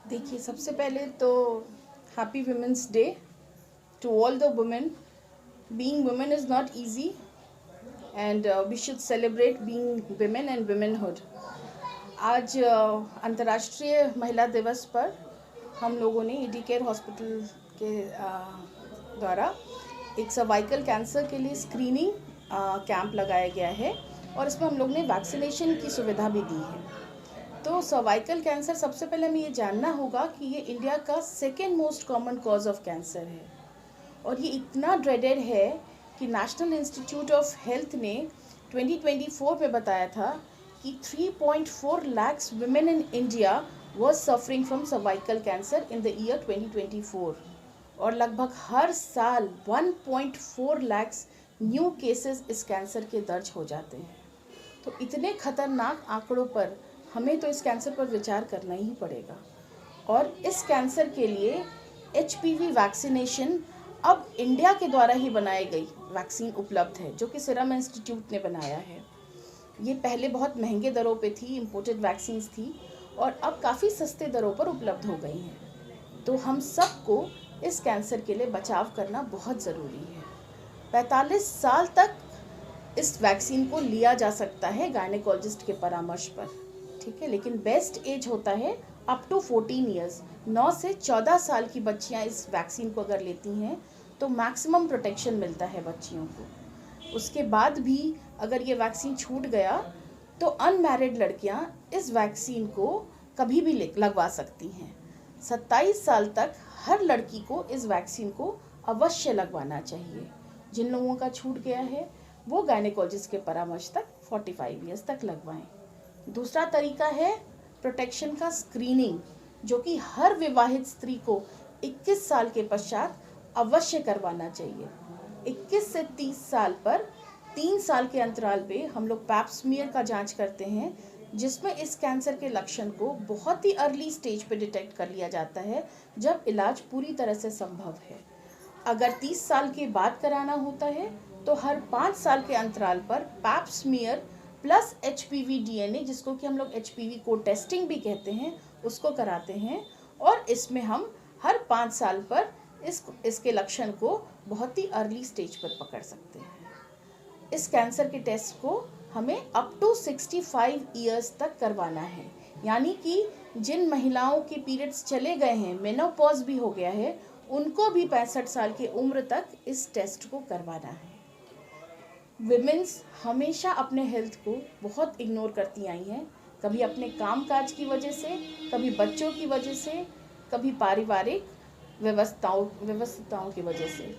देखिए, सबसे पहले तो happy women's day to all the women. Being women is not easy, and we should celebrate being women and womanhood. आज अंतर्राष्ट्रीय महिला दिवस पर हम लोगों ने ईडी केयर हॉस्पिटल के द्वारा एक सर्वाइकल कैंसर के लिए स्क्रीनिंग कैंप लगाया गया है और इसमें हम लोग ने वैक्सीनेशन की सुविधा भी दी है. तो सर्वाइकल कैंसर, सबसे पहले हमें ये जानना होगा कि ये इंडिया का second most common cause of cancer है और ये इतना ड्रेडेड है कि नेशनल इंस्टीट्यूट ऑफ हेल्थ ने 2024 में बताया था कि 3.4 lakhs women in India was suffering from cervical cancer in the year 2024 और लगभग हर साल 1.4 lakhs न्यू केसेस इस कैंसर के दर्ज हो जाते हैं. तो इतने खतरनाक आंकड़ों पर हमें तो इस कैंसर पर विचार करना ही पड़ेगा. और इस कैंसर के लिए HPV वैक्सीनेशन अब इंडिया के द्वारा ही बनाई गई वैक्सीन उपलब्ध है, जो कि सीरम इंस्टीट्यूट ने बनाया है. ये पहले बहुत महंगे दरों पे थी, इम्पोर्टेड वैक्सीन्स थी, और अब काफ़ी सस्ते दरों पर उपलब्ध हो गई हैं. तो हम सबको इस कैंसर के लिए बचाव करना बहुत ज़रूरी है. 45 साल तक इस वैक्सीन को लिया जा सकता है गायनेकोलॉजिस्ट के परामर्श पर, ठीक है, लेकिन बेस्ट एज होता है अप टू 14 ईयर्स. 9 से 14 साल की बच्चियां इस वैक्सीन को अगर लेती हैं तो मैक्सिमम प्रोटेक्शन मिलता है बच्चियों को. उसके बाद भी अगर ये वैक्सीन छूट गया तो अनमैरिड लड़कियां इस वैक्सीन को कभी भी लगवा सकती हैं. 27 साल तक हर लड़की को इस वैक्सीन को अवश्य लगवाना चाहिए. जिन लोगों का छूट गया है वो गायनेकोलॉजिस्ट के परामर्श तक 45 ईयर्स तक लगवाएं. दूसरा तरीका है प्रोटेक्शन का स्क्रीनिंग, जो कि हर विवाहित स्त्री को 21 साल के पश्चात अवश्य करवाना चाहिए. 21 से 30 साल पर 3 साल के अंतराल पे हम लोग पैप स्मीयर का जांच करते हैं, जिसमें इस कैंसर के लक्षण को बहुत ही अर्ली स्टेज पे डिटेक्ट कर लिया जाता है, जब इलाज पूरी तरह से संभव है. अगर 30 साल के बाद कराना होता है तो हर 5 साल के अंतराल पर pap smear plus HPV DNA, जिसको कि हम लोग HPV को टेस्टिंग भी कहते हैं, उसको कराते हैं. और इसमें हम हर 5 साल पर इसके लक्षण को बहुत ही अर्ली स्टेज पर पकड़ सकते हैं. इस कैंसर के टेस्ट को हमें अप टू 65 ईयर्स तक करवाना है, यानी कि जिन महिलाओं के पीरियड्स चले गए हैं, मेनोपॉज भी हो गया है, उनको भी 65 साल की उम्र तक इस टेस्ट को करवाना है. विमेंस हमेशा अपने हेल्थ को बहुत इग्नोर करती आई हैं, कभी अपने कामकाज की वजह से, कभी बच्चों की वजह से, कभी पारिवारिक व्यवस्थाओं की वजह से.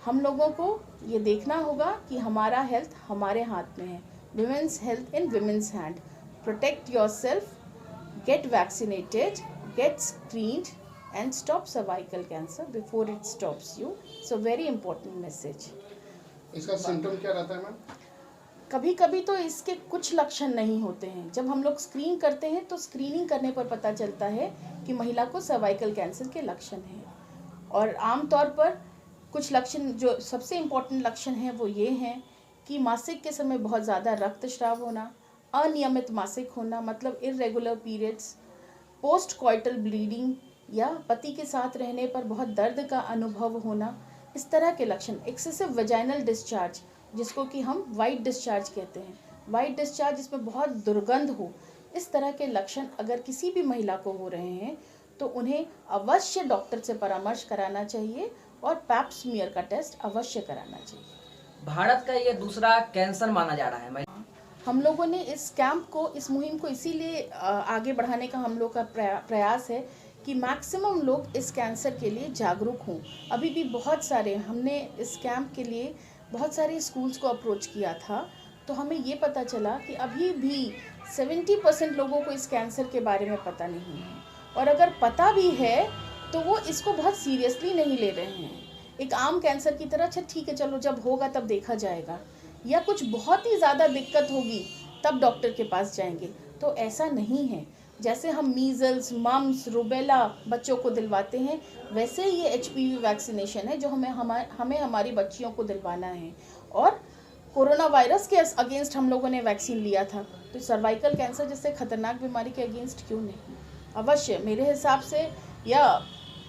हम लोगों को ये देखना होगा कि हमारा हेल्थ हमारे हाथ में है. Women's health in women's hand. Protect yourself, get vaccinated, get screened and stop cervical cancer before it stops you. So very important message. इसका सिम्टम क्या रहता है मैम? कभी कभी तो इसके कुछ लक्षण नहीं होते हैं. जब हम लोग स्क्रीन करते हैं तो स्क्रीनिंग करने पर पता चलता है कि महिला को सर्वाइकल कैंसर के लक्षण हैं. और आमतौर पर कुछ लक्षण, जो सबसे इम्पोर्टेंट लक्षण हैं, वो ये हैं कि मासिक के समय बहुत ज़्यादा रक्तस्राव होना, अनियमित मासिक होना मतलब irregular periods, post coital bleeding या पति के साथ रहने पर बहुत दर्द का अनुभव होना, इस तरह के लक्षण. एक्सेसिव वेजाइनल डिस्चार्ज, जिसको कि हम वाइट डिस्चार्ज कहते हैं, वाइट डिस्चार्ज जिसमें बहुत दुर्गंध हो, इस तरह के लक्षण अगर किसी भी महिला को हो रहे हैं तो उन्हें अवश्य डॉक्टर से परामर्श कराना चाहिए और पैप स्मीयर का टेस्ट अवश्य कराना चाहिए. भारत का ये दूसरा कैंसर माना जा रहा है. हम लोगों ने इस कैंप को, इस मुहिम को इसीलिए आगे बढ़ाने का हम लोग का प्रयास है कि मैक्सिमम लोग इस कैंसर के लिए जागरूक हों. अभी भी बहुत सारे, हमने इस कैंप के लिए बहुत सारे स्कूल्स को अप्रोच किया था, तो हमें ये पता चला कि अभी भी 70% लोगों को इस कैंसर के बारे में पता नहीं है, और अगर पता भी है तो वो इसको बहुत सीरियसली नहीं ले रहे हैं. एक आम कैंसर की तरह, अच्छा ठीक है, चलो जब होगा तब देखा जाएगा, या कुछ बहुत ही ज़्यादा दिक्कत होगी तब डॉक्टर के पास जाएंगे. तो ऐसा नहीं है. जैसे हम मीज़ल्स, मम्स, रूबेला बच्चों को दिलवाते हैं, वैसे ये HPV वैक्सीनेशन है जो हमें हमारी बच्चियों को दिलवाना है. और कोरोना वायरस के अगेंस्ट हम लोगों ने वैक्सीन लिया था, तो सर्वाइकल कैंसर जैसे खतरनाक बीमारी के अगेंस्ट क्यों नहीं. अवश्य मेरे हिसाब से या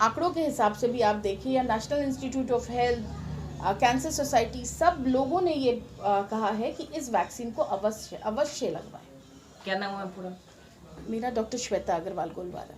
आंकड़ों के हिसाब से भी आप देखिए या national institute of health, cancer society, सब लोगों ने ये कहा है कि इस वैक्सीन को अवश्य अवश्य लगवाएं। क्या नाम है पूरा? मेरा डॉक्टर श्वेता अग्रवाल गोलवारा।